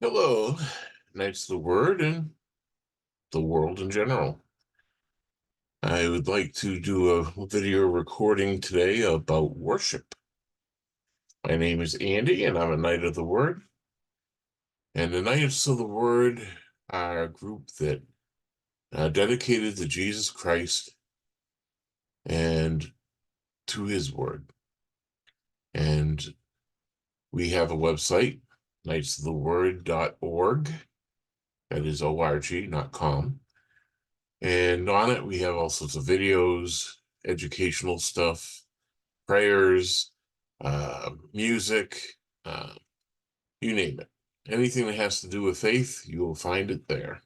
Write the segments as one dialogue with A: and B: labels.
A: Hello, Knights of the Word and the world in general. I would like to do a video recording today about worship. My name is Andy, and I'm a Knight of the Word. And the Knights of the Word are a group that dedicated to Jesus Christ and to His Word. And we have a website, knightsoftheword.org. That is O-R-G, not com. And on it, we have all sorts of videos, educational stuff, prayers, music, uh, you name it. Anything that has to do with faith, you will find it there.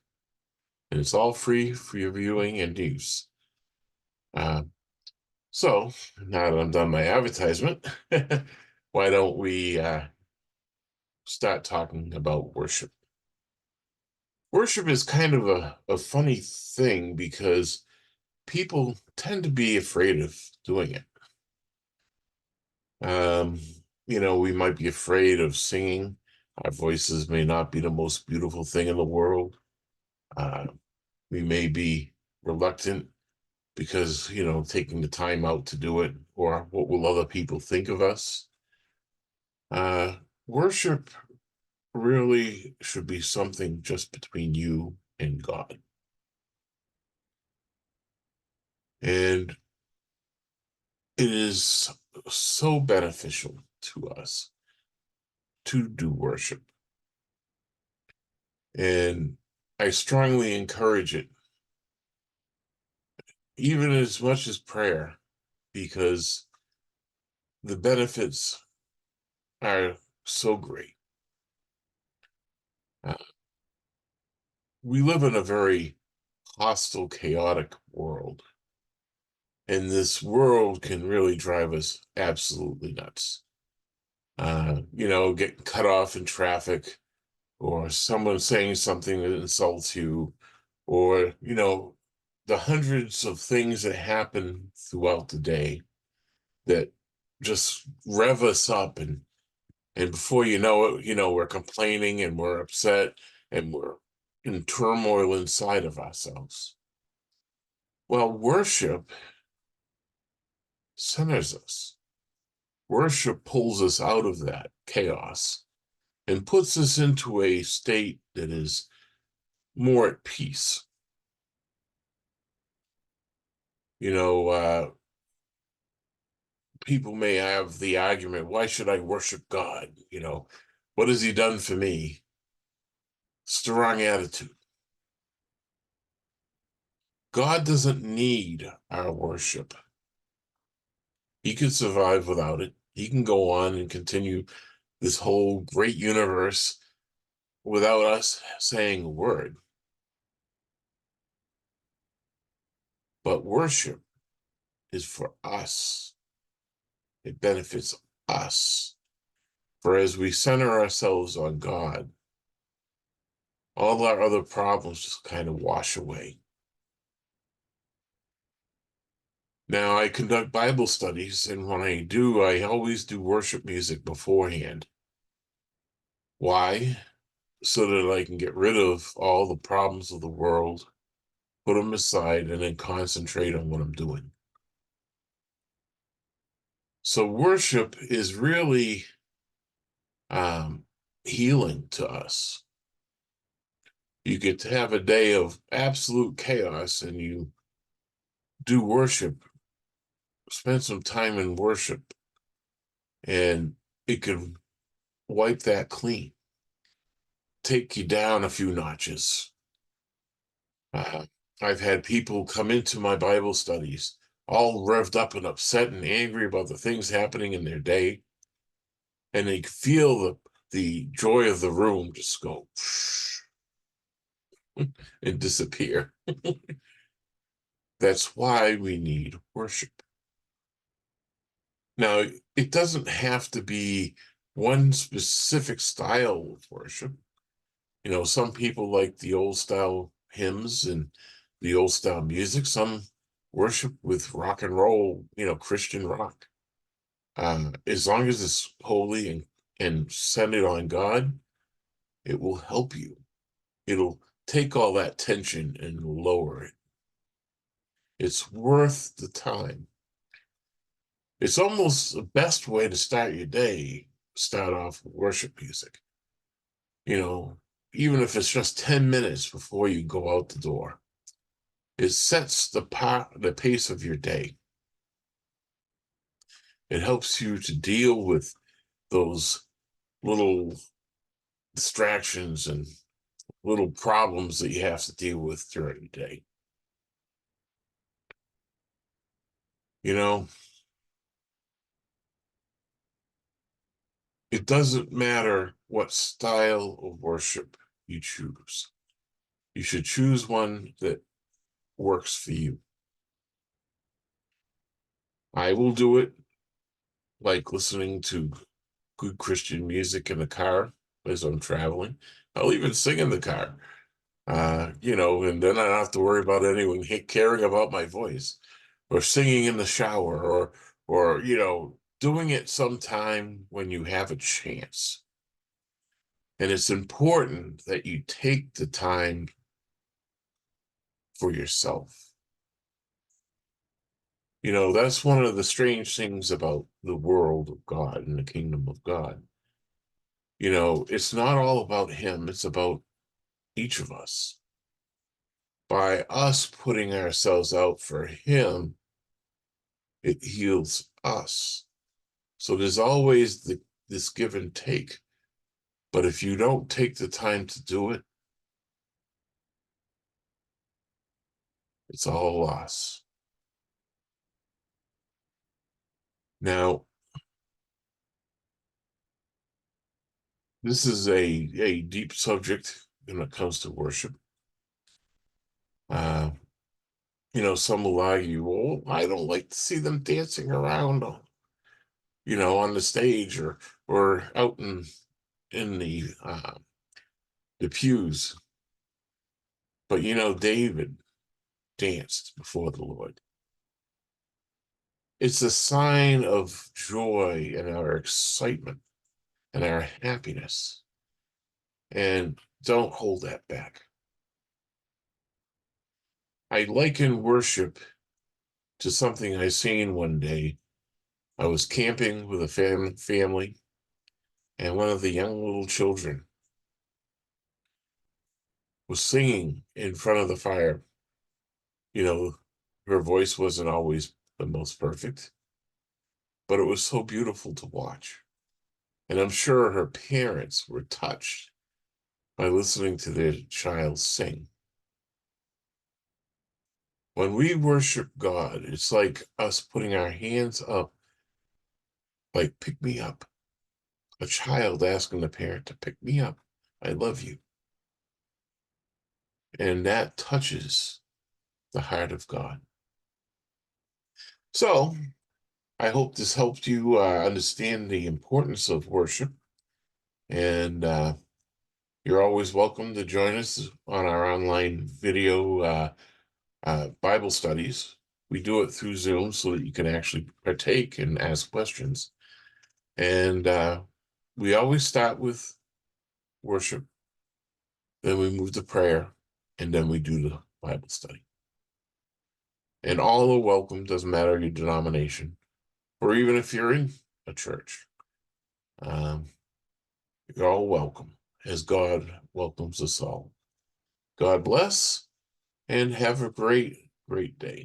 A: And it's all free for your viewing and use. Uh, so, now that I'm done my advertisement, why don't we start talking about worship? Worship is kind of a funny thing because people tend to be afraid of doing it. Um, we might be afraid of singing. Our voices may not be the most beautiful thing in the world. Uh, we may be reluctant because, taking the time out to do it, or what will other people think of us? Worship really should be something just between you and God. And it is so beneficial to us to do worship. And I strongly encourage it, even as much as prayer, because the benefits are so great. Uh, we live in a very hostile, chaotic world, and this world can really drive us absolutely nuts. Getting cut off in traffic, or someone saying something that insults you, or, the hundreds of things that happen throughout the day that just rev us up, and before you know it, we're complaining and we're upset and we're in turmoil inside of ourselves. Well, worship centers us. Worship pulls us out of that chaos and puts us into a state that is more at peace. You know, people may have the argument, why should I worship God? What has he done for me? It's the wrong attitude. God doesn't need our worship. He could survive without it. He can go on and continue this whole great universe without us saying a word. But worship is for us. It benefits us. For as we center ourselves on God, all our other problems just kind of wash away. Now, I conduct Bible studies, and when I do, I always do worship music beforehand. Why? So that I can get rid of all the problems of the world, put them aside, and then concentrate on what I'm doing. So worship is really healing to us. You get to have a day of absolute chaos and you do worship, spend some time in worship, and it can wipe that clean, take you down a few notches. Uh, I've had people come into my Bible studies all revved up and upset and angry about the things happening in their day, and they feel the joy of the room just go and disappear. That's why we need worship. Now, it doesn't have to be one specific style of worship. Some people like the old style hymns and the old style music. Some worship with rock and roll, Christian rock. As long as it's holy and centered on God, It will help you. It'll take all that tension and lower it. It's worth the time. It's almost the best way to start your day, start off with worship music. You know, even if it's just 10 minutes before you go out the door. It sets the pace of your day. It helps you to deal with those little distractions and little problems that you have to deal with during the day. You know, it doesn't matter what style of worship you choose. You should choose one that works for you. I will do it like listening to good Christian music in the car as I'm traveling. I'll even sing in the car, and then I don't have to worry about anyone caring about my voice, or singing in the shower, or doing it sometime when you have a chance. And it's important that you take the time for yourself. That's one of the strange things about the world of God and the kingdom of God. It's not all about him, it's about each of us. By us putting ourselves out for him, it heals us. So there's always this give and take. But if you don't take the time to do it, it's all a loss. Now, this is a deep subject when it comes to worship. Some will argue, well, I don't like to see them dancing around, on the stage or out in the pews. But David danced before the Lord. It's a sign of joy and our excitement and our happiness. And don't hold that back. I liken worship to something I seen one day. I was camping with a family, and one of the young little children was singing in front of the fire. Her voice wasn't always the most perfect, but it was so beautiful to watch. And I'm sure her parents were touched by listening to their child sing. When we worship God, it's like us putting our hands up, like, pick me up. A child asking the parent to pick me up. I love you. And that touches the heart of God. So I hope this helped you understand the importance of worship. And you're always welcome to join us on our online video Bible studies. We do it through Zoom so that you can actually partake and ask questions. And we always start with worship, then we move to prayer, and then we do the Bible study. And all are welcome, doesn't matter your denomination, or even if you're in a church. You're all welcome, as God welcomes us all. God bless, and have a great, great day.